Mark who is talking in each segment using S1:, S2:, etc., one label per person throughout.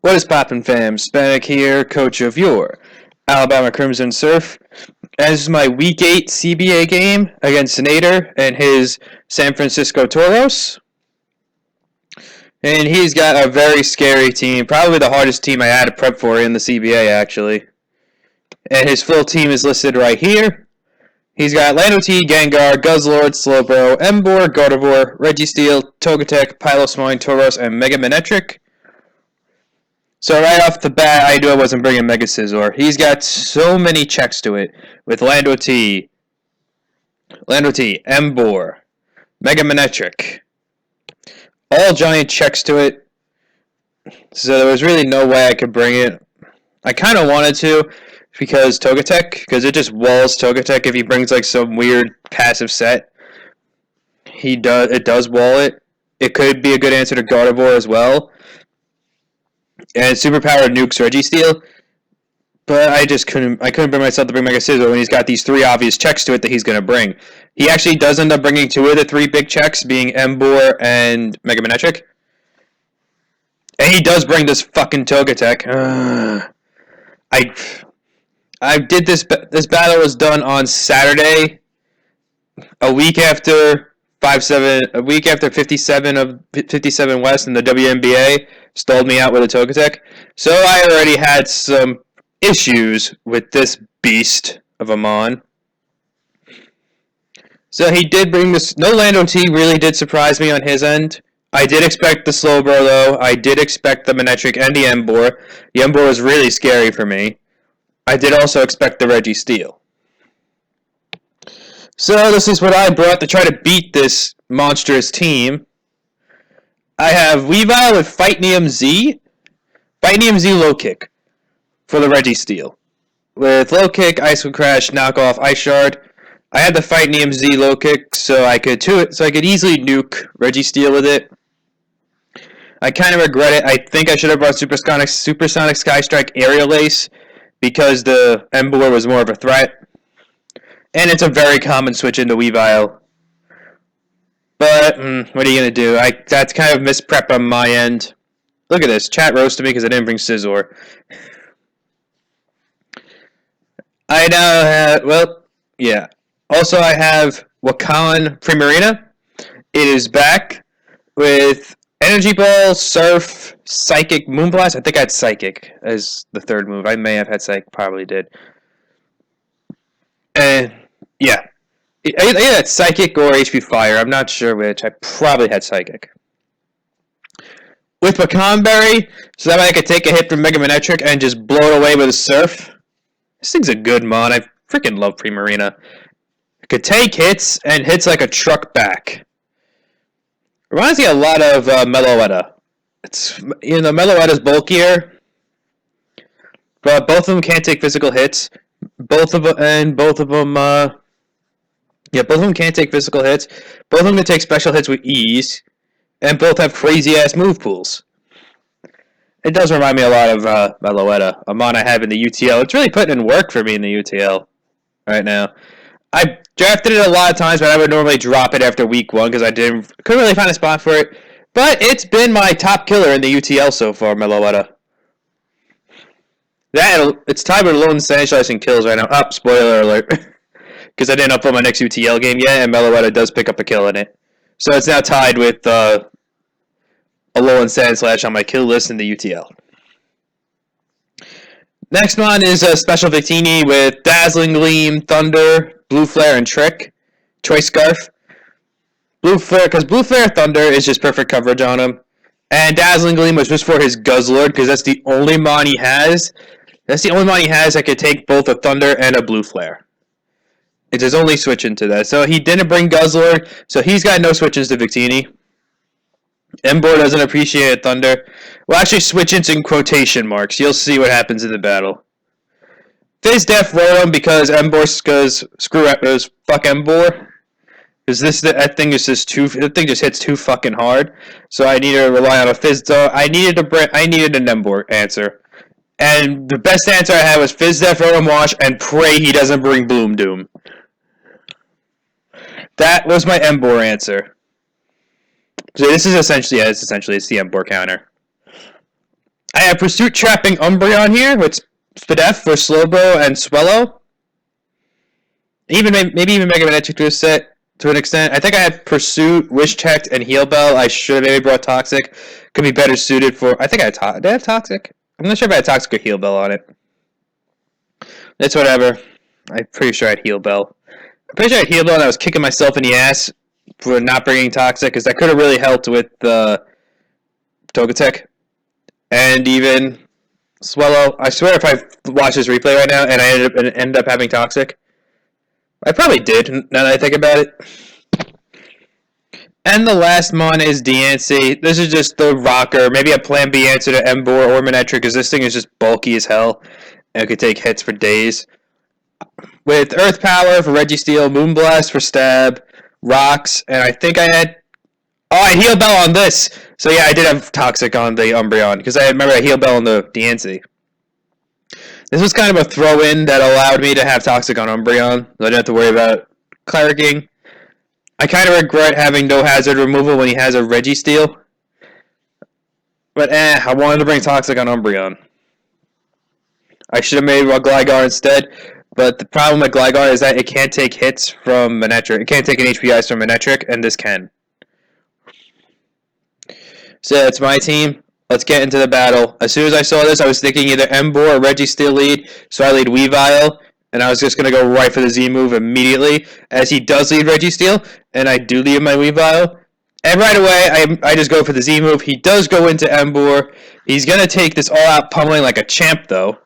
S1: What is poppin', fam? Spanik here, coach of your Alabama Crimson Surf. As my Week 8 CBA game against Nader and his San Francisco Tauros. And he's got a very scary team, probably the hardest team I had to prep for in the CBA, actually. And his full team is listed right here. He's got Lando T, Gengar, Guzzlord, Slowbro, Emboar, Gardevoir, Registeel, Togetic, Piloswine, Tauros, and Mega Manectric. So right off the bat, I knew I wasn't bringing Mega Scizor. He's got so many checks to it with Lando T, Emboar, Mega Manectric. All giant checks to it. So there was really no way I could bring it. I kind of wanted to because TOGETHICC, because it just walls TOGETHICC if he brings like some weird passive set. It does wall it. It could be a good answer to Gardevoir as well. And superpowered nukes Registeel, but I couldn't bring myself to bring Mega Scizor when he's got these three obvious checks to it that he's going to bring. He actually does end up bringing two of the three big checks, being Emboar and Mega Manectric. And he does bring this fucking Togetic. I did this battle was done on Saturday, a week after 57 of 57 West in the WNBA stalled me out with a Togetic. So I already had some issues with this beast of a Mon. So he did bring this. No Lando T really did surprise me on his end. I did expect the Slowbro though. I did expect the Manectric and the Emboar. The Emboar was really scary for me. I did also expect the Registeel. So this is what I brought to try to beat this monstrous team. I have Weavile with Fightinium Z. Fightinium Z Low Kick for the Registeel. With Low Kick, Ice Wind Crash, Knockoff, Ice Shard. I had the Fightinium Z Low Kick so I could easily nuke Registeel with it. I kind of regret it. I think I should have brought Supersonic Sky Strike Aerial Ace because the Emboar was more of a threat. And it's a very common switch into Weavile. But, what are you going to do? That's kind of misprep on my end. Look at this. Chat roasted me because I didn't bring Scizor. I now have, well, yeah. Also, I have Wakan Primarina. It is back with Energy Ball, Surf, Psychic, Moonblast. I think I had Psychic as the third move. I may have had Psychic, probably did. And, yeah. Either had Psychic or HP Fire. I'm not sure which. I probably had Psychic. With Pecan Berry, so that way I could take a hit from Mega Manectric and just blow it away with a Surf. This thing's a good mon. I freaking love Primarina. It could take hits and hits like a truck back. Reminds me a lot of Meloetta. Meloetta's bulkier, but both of them can't take physical hits. Both of them can't take physical hits. Both of them can take special hits with ease. And both have crazy-ass move pools. It does remind me a lot of Meloetta, a mon I have in the UTL. It's really putting in work for me in the UTL right now. I drafted it a lot of times, but I would normally drop it after week 1 because couldn't really find a spot for it. But it's been my top killer in the UTL so far, Meloetta. It's tied with Lone Sandslash and kills right now. Spoiler alert. Because I didn't upload my next UTL game yet, and Meloetta does pick up a kill in it. So it's now tied with Alolan Sandslash on my kill list in the UTL. Next one is a Special Victini with Dazzling Gleam, Thunder, Blue Flare, and Trick. Choice Scarf. Blue Flare, because Blue Flare Thunder is just perfect coverage on him. And Dazzling Gleam was just for his Guzzlord, because that's the only mon he has. That's the only mon he has that could take both a Thunder and a Blue Flare. It's his only switch into that. So he didn't bring Guzzlord, so he's got no switches to Victini. Emboar doesn't appreciate Thunder. We'll actually switch into quotation marks. You'll see what happens in the battle. Fizz Def wrote him because Emboar goes fuck Emboar. Because that thing just hits too fucking hard. So I need to rely on a Fizz Def. I needed an Emboar answer. And the best answer I had was Fizz Def Rotom Wash and pray he doesn't bring Bloom Doom. That was my Emboar answer. So this is essentially it's the Emboar counter. I have Pursuit trapping Umbreon here with Spadef for Slowbro and Swellow. Maybe even Mega Man to an extent. I think I had Pursuit, Wish Checked, and Heal Bell. I should have maybe brought Toxic. Could be better suited for... I think I had did I have Toxic? I'm not sure if I had Toxic or Heal Bell on it. It's whatever. I'm pretty sure I had Heal Bell. I'm pretty sure I had Heal Bell and I was kicking myself in the ass for not bringing Toxic, because that could have really helped with TOGETHICC. And even Swellow. I swear if I watch this replay right now and I ended up having Toxic, I probably did, now that I think about it. And the last mon is Diancie. This is just the rocker. Maybe a plan B answer to Emboar or Manectric, because this thing is just bulky as hell, and it could take hits for days. With Earth Power for Registeel, Moonblast for Stab, Rocks, and I think I had... Oh, I had Heal Bell on this! So yeah, I did have Toxic on the Umbreon, because I remember I Heal Bell on the Diancie. This was kind of a throw-in that allowed me to have Toxic on Umbreon, so I didn't have to worry about Clericking. I kind of regret having no hazard removal when he has a Registeel. But I wanted to bring Toxic on Umbreon. I should have made Gligar instead, but the problem with Gligar is that it can't take hits from Manectric. It can't take an HP Ice from Manectric, and this can. So it's my team. Let's get into the battle. As soon as I saw this, I was thinking either Emboar or Registeel lead, so I lead Weavile, and I was just going to go right for the Z move immediately, as he does lead Registeel, and I do lead my Weavile. And right away, I just go for the Z move. He does go into Emboar. He's going to take this all-out pummeling like a champ, though.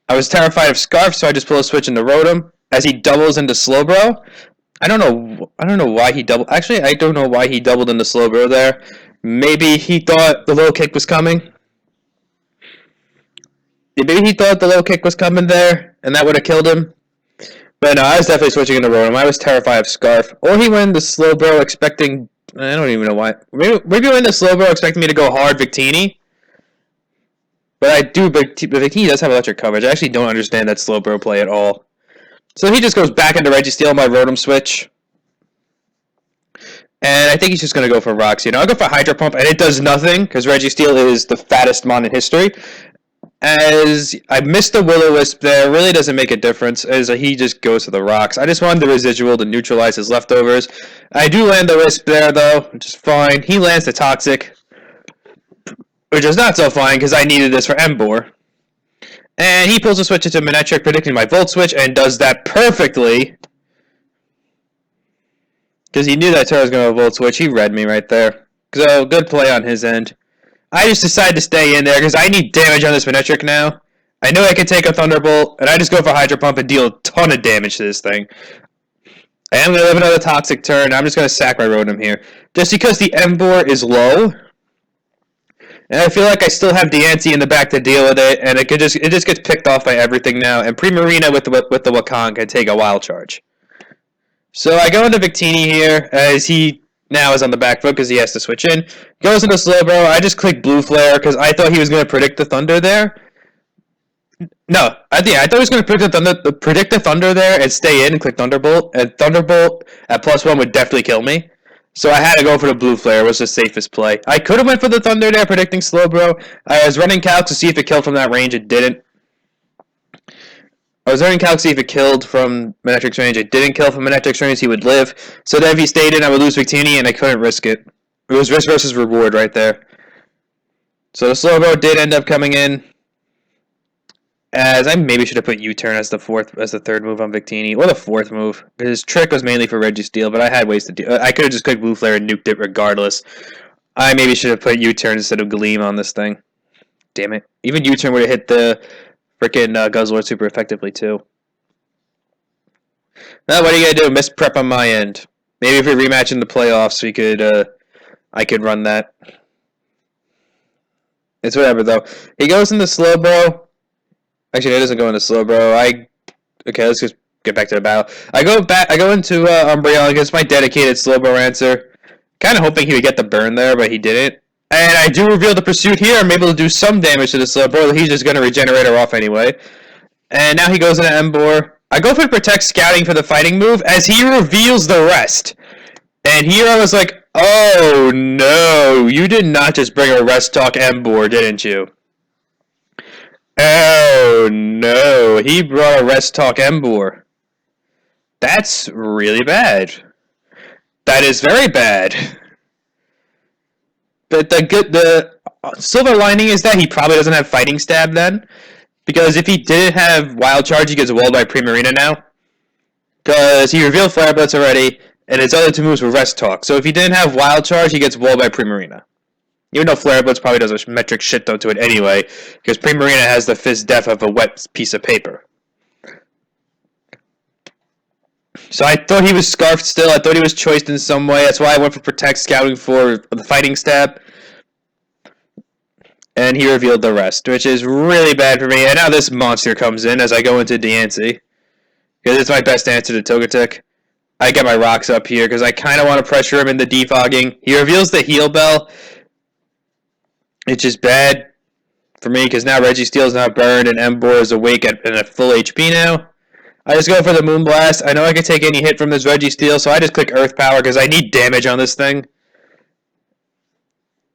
S1: I was terrified of Scarf, so I just pull a switch into Rotom, as he doubles into Slowbro. I don't know why he doubled. Actually, I don't know why he doubled into Slowbro there. Maybe he thought the low kick was coming. Maybe he thought the low kick was coming there, and that would have killed him. But no, I was definitely switching into Rotom. I was terrified of Scarf. Or he went into Slowbro expecting... I don't even know why. Maybe he went into Slowbro expecting me to go hard Victini. But I do, but Victini does have electric coverage. I actually don't understand that Slowbro play at all. So he just goes back into Registeel my Rotom switch. And I think he's just going to go for Rocks. You know, I'll go for Hydro Pump, and it does nothing, because Registeel is the fattest mon in history. As I missed the Will-O-Wisp there, really doesn't make a difference, as he just goes for the Rocks. I just wanted the Residual to neutralize his leftovers. I do land the Wisp there, though, which is fine. He lands the Toxic, which is not so fine, because I needed this for Emboar. And he pulls a switch into Manectric, predicting my Volt Switch, and does that perfectly. Because he knew that Tauros was going to Volt Switch. He read me right there. So, good play on his end. I just decided to stay in there, because I need damage on this Manectric now. I know I can take a Thunderbolt, and I just go for Hydro Pump and deal a ton of damage to this thing. I am going to live another Toxic turn. I'm just going to sack my Rotom here. Just because the Emboar is low. And I feel like I still have Diancie in the back to deal with it, and it just gets picked off by everything now. And Primarina with the Wakong can take a Wild Charge. So I go into Victini here, as he now is on the back foot because he has to switch in. Goes into Slowbro. I just click Blue Flare because I thought he was going to predict the Thunder there. No, I thought he was going to predict the Thunder there and stay in and click Thunderbolt. And Thunderbolt at +1 would definitely kill me. So I had to go for the Blue Flare. It was the safest play. I could have went for the Thunder there, predicting Slowbro. I was running Calc to see if it killed from that range. It didn't. I was running Calc to see if it killed from Manectric's range. It didn't kill from Manectric's range. He would live. So then if he stayed in, I would lose Victini, and I couldn't risk it. It was risk versus reward right there. So the Slowbro did end up coming in. As I maybe should have put U-turn as the third move on Victini, or the fourth move. His trick was mainly for Registeel, but I had ways to do. I could have just clicked Blue Flare and nuked it regardless. I maybe should have put U-turn instead of Gleam on this thing. Damn it! Even U-turn would have hit the frickin' Guzzlord super effectively too. Now what are you gonna do? Miss prep on my end. Maybe if we rematch in the playoffs, we could. I could run that. It's whatever though. He goes into Slowbro. Actually, it doesn't go into Slowbro. Okay, let's just get back to the battle. I go into Umbreon against my dedicated Slowbro answer. Kind of hoping he would get the burn there, but he didn't. And I do reveal the Pursuit here. I'm able to do some damage to the Slowbro. He's just going to regenerate her off anyway. And now he goes into Emboar. I go for Protect Scouting for the fighting move as he reveals the rest. And here I was like, oh no, you did not just bring a Rest Talk Emboar, didn't you? Oh no, he brought a Rest Talk Embor. That's really bad. That is very bad. But the silver lining is that he probably doesn't have Fighting Stab then. Because if he didn't have Wild Charge, he gets walled by Primarina now. Because he revealed Flare Blitz already, and his other two moves were Rest Talk. So if he didn't have Wild Charge, he gets walled by Primarina. Even though Flare Blitz probably does a metric shit ton to it anyway, because Primarina has the Fizz Def of a wet piece of paper. So I thought he was Scarfed still. I thought he was choiced in some way. That's why I went for Protect, scouting for the Fighting Stab. And he revealed the rest, which is really bad for me. And now this monster comes in as I go into Diancie. Because it's my best answer to TOGETHICC. I get my rocks up here because I kind of want to pressure him into defogging. He reveals the Heal Bell. It's just bad for me because now Registeel's not burned and Embor is awake and at full HP now. I just go for the Moonblast. I know I can take any hit from this Registeel, so I just click Earth Power because I need damage on this thing.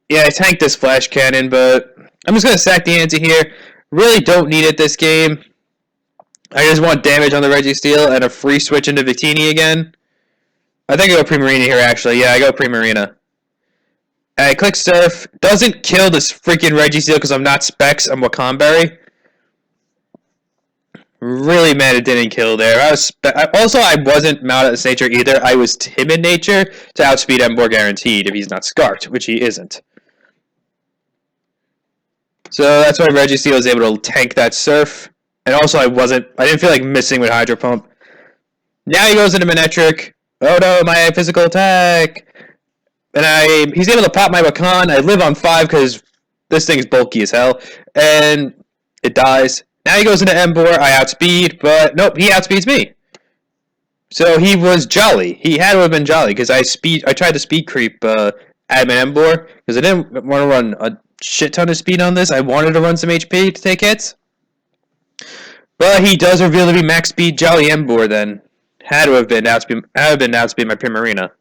S1: Yeah, I tanked this Flash Cannon, but I'm just going to sack Diancie here. Really don't need it this game. I just want damage on the Registeel and a free switch into Victini again. I think I go Primarina here, actually. Yeah, I go Primarina. And I click Surf. Doesn't kill this freaking Registeel because I'm not Specs. I'm Wakamberry. Really mad it didn't kill there. I wasn't Mount Nature either. I was Timid Nature to outspeed Embor guaranteed if he's not Scarfed, which he isn't. So that's why Registeel was able to tank that Surf. And also I didn't feel like missing with Hydro Pump. Now he goes into Manectric. Oh no, my physical attack. And he's able to pop my Wakan. I live on 5 because this thing's bulky as hell. And it dies. Now he goes into Embor. I outspeed, but nope, he outspeeds me. So he was jolly. He had to have been jolly because I tried to speed creep Admin Embor because I didn't want to run a shit ton of speed on this. I wanted to run some HP to take hits. But he does reveal to be max speed Jolly Embor then. Had to have been outspeed my Primarina.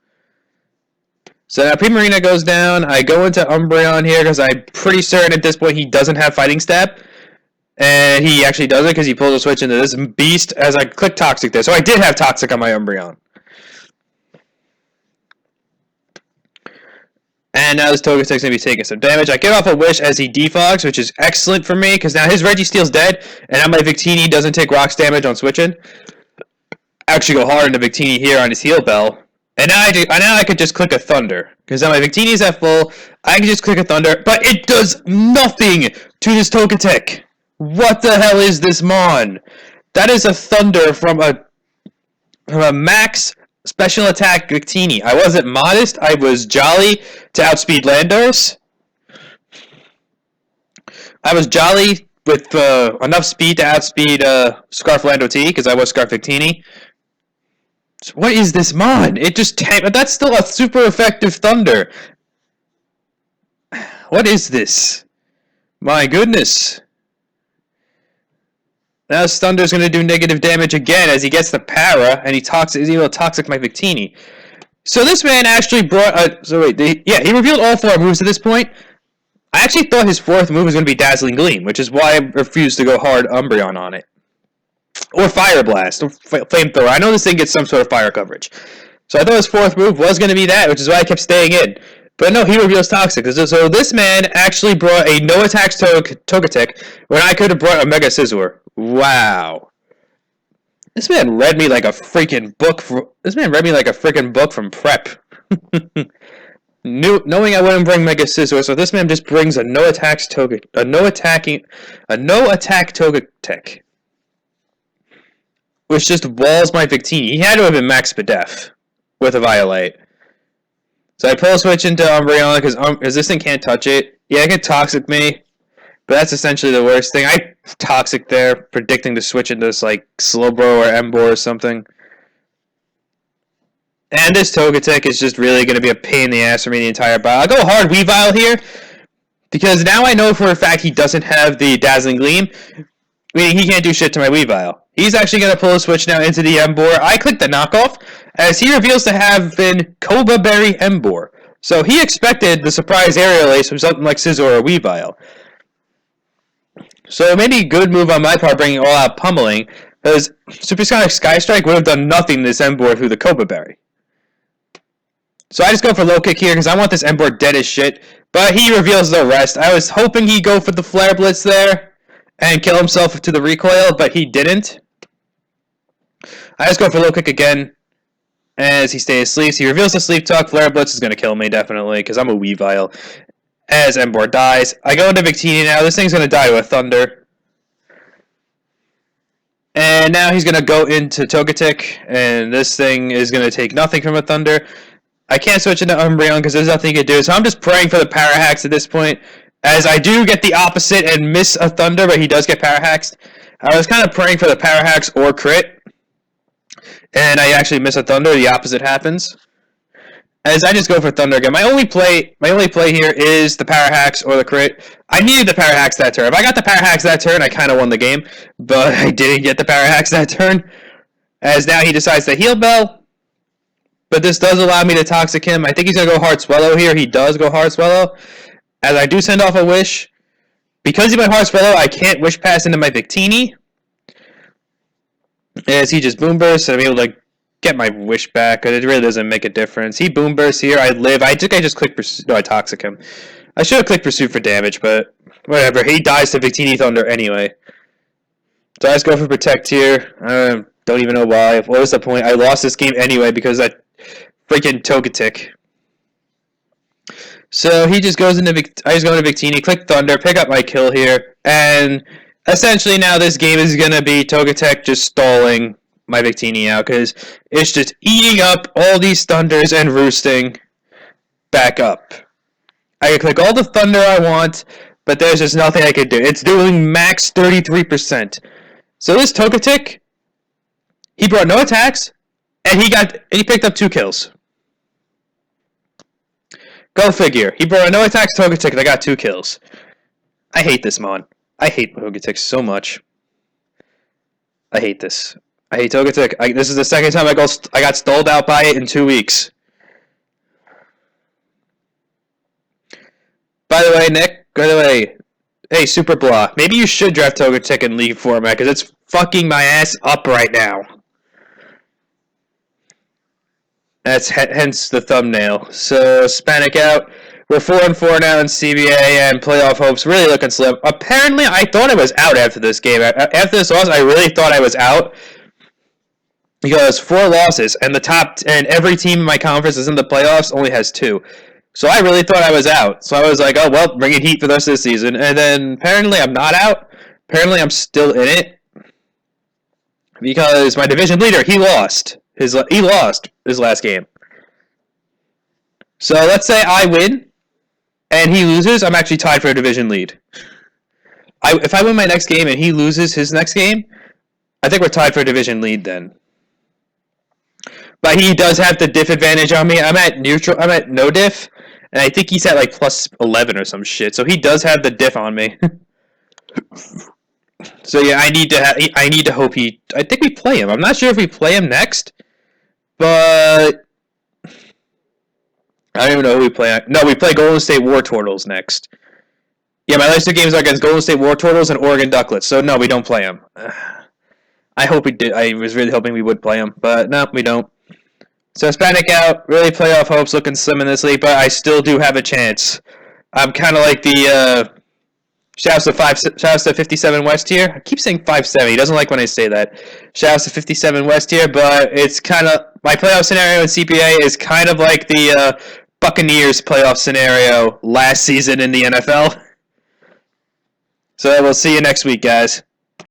S1: So now Primarina goes down. I go into Umbreon here because I'm pretty certain at this point he doesn't have Fighting Stab. And he actually does it because he pulls a switch into this beast as I click Toxic there. So I did have Toxic on my Umbreon. And now this TOGETHICC's going to be taking some damage. I get off a Wish as he defogs, which is excellent for me, because now his Registeel's dead, and now my Victini doesn't take rocks damage on switching. I actually go hard into Victini here on his Heal Bell. And now I could just click a Thunder, because now my Victini's at full. I can just click a Thunder, but it does nothing to this TOGETHICC. What the hell is this Mon? That is a Thunder from a max special attack Victini. I wasn't modest. I was jolly to outspeed Landorus. I was jolly with enough speed to outspeed Scarf Lando T because I was Scarf Victini. So what is this Mon? It just that's still a super effective Thunder. What is this? My goodness. Now this Thunder's going to do negative damage again as he gets the Para, and he's able to Toxic my Victini. So this man actually brought... he revealed all 4 moves at this point. I actually thought his 4th move was going to be Dazzling Gleam, which is why I refused to go hard Umbreon on it. Or Fire Blast, or Flamethrower. I know this thing gets some sort of fire coverage. So I thought his 4th move was going to be that, which is why I kept staying in. But no, he reveals Toxic. So this man actually brought a no-attack TOGETHICC when I could have brought a Mega Scizor. Wow. This man read me like a freaking book. This man read me like a freaking book from prep. Knowing I wouldn't bring Mega Scizor, so this man just brings a no-attack TOGETHICC, which just walls my Victini. He had to have been Max Spadef with a Violate. So I pull a switch into Umbreon because this thing can't touch it. Yeah, it can Toxic me, but that's essentially the worst thing. I Toxic there, predicting to switch into this like Slowbro or Embor or something. And this TOGETHICC is just really going to be a pain in the ass for me the entire battle. I'll go hard Weavile here, because now I know for a fact he doesn't have the Dazzling Gleam, meaning he can't do shit to my Weavile. He's actually going to pull a switch now into the Embor. I click the knockoff, as he reveals to have been Koba Berry Embor. So he expected the surprise Aerial Ace from something like Scizor or Weavile. So maybe good move on my part bringing all-out pummeling, because Supersonic Sky Strike would have done nothing to this end board through the Cobra Berry. So I just go for low kick here because I want this end board dead as shit, but he reveals the rest. I was hoping he'd go for the Flare Blitz there and kill himself to the recoil, but he didn't. I just go for low kick again as he stays asleep. He reveals the Sleep Talk. Flare Blitz is going to kill me, definitely, because I'm a Weavile. As end board dies, I go into Victini now. This thing's going to die with Thunder. And now he's going to go into TOGETHICC, and this thing is going to take nothing from a Thunder. I can't switch into Umbreon because there's nothing he can do, so I'm just praying for the Power Hacks at this point, as I do get the opposite and miss a Thunder, but he does get Power Hacks. I was kind of praying for the Power Hacks or crit, and I actually miss a Thunder. The opposite happens. As I just go for Thunder again. My only play here is the Power Hacks or the crit. I needed the Power Hacks that turn. If I got the Power Hacks that turn, I kind of won the game, but I didn't get the Power Hacks that turn, as now he decides to Heal Bell. But this does allow me to Toxic him. I think he's going to go Hard Swallow here. He does go Hard Swallow. As I do send off a Wish. Because he went Hard Swallow, I can't Wish Pass into my Victini. As he just Boom Bursts, I'm able to get my Wish back, because it really doesn't make a difference. He Boom Bursts here. I live. I think I just clicked Pursuit. No, I Toxic him. I should have clicked Pursuit for damage, but whatever. He dies to Victini Thunder anyway. So I just go for Protect here. Don't even know why. What was the point? I lost this game anyway because I freaking TOGETHICC. So he just goes into I just go into Victini, click Thunder, pick up my kill here, and essentially now this game is gonna be TOGETHICC just stalling my Victini out because it's just eating up all these Thunders and roosting back up. I can click all the Thunder I want, but there's just nothing I can do. It's doing max 33%. So this TOGETHICC, he brought no attacks, and he picked up 2 kills. Go figure. He brought no attacks TOGETHICC, and I got 2 kills. I hate this mon. I hate TOGETHICC so much. I hate this. I hate TOGETHICC. This is the second time I got stalled out by it in 2 weeks. By the way, Nick, hey, Super Blah, maybe you should draft TOGETHICC in League format, because it's fucking my ass up right now. That's hence the thumbnail. So, Spanic out. We're 4-4 now in CBA, and playoff hopes really looking slim. Apparently, I thought I was out after this game. After this loss, I really thought I was out. Because 4 losses, and every team in my conference is in the playoffs only has 2. So I really thought I was out. So I was like, oh, well, bring it heat for the rest of the season. And then apparently I'm not out. Apparently I'm still in it. Because my division leader, he lost his last game. So let's say I win and he loses, I'm actually tied for a division lead. If I win my next game and he loses his next game, I think we're tied for a division lead then. But he does have the diff advantage on me. I'm at neutral. I'm at no diff, and I think he's at like plus 11 or some shit. So he does have the diff on me. So yeah, I need to hope he. I think we play him. I'm not sure if we play him next, but I don't even know who we play. No, we play Golden State War Turtles next. Yeah, my last 2 games are against Golden State War Turtles and Oregon Ducklets. So no, we don't play him. I hope we did. I was really hoping we would play him, but no, we don't. So Hispanic out, really playoff hopes looking slim in this league, but I still do have a chance. I'm kind of like the shouts to 57 West here. I keep saying 5-7. He doesn't like when I say that. Shouts to 57 West here, but it's kind of my playoff scenario in CBA is kind of like the Buccaneers playoff scenario last season in the NFL. So we'll see you next week, guys.